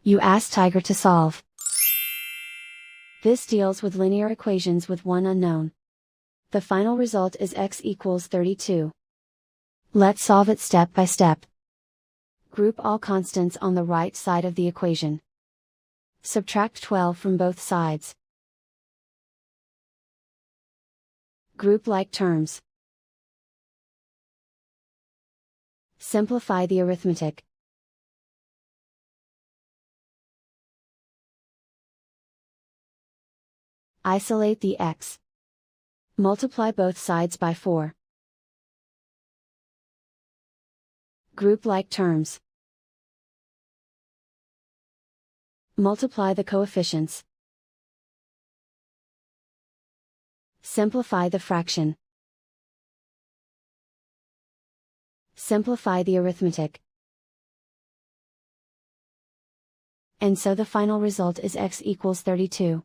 You ask Tiger to solve. This deals with linear equations with one unknown. The final result is x equals 32. Let's solve it step by step. Group all constants on the right side of the equation. Subtract 12 from both sides. Group like terms. Simplify the arithmetic. Isolate the x. Multiply both sides by 4. Group like terms. Multiply the coefficients. Simplify the fraction. Simplify the arithmetic. And so the final result is x equals 32.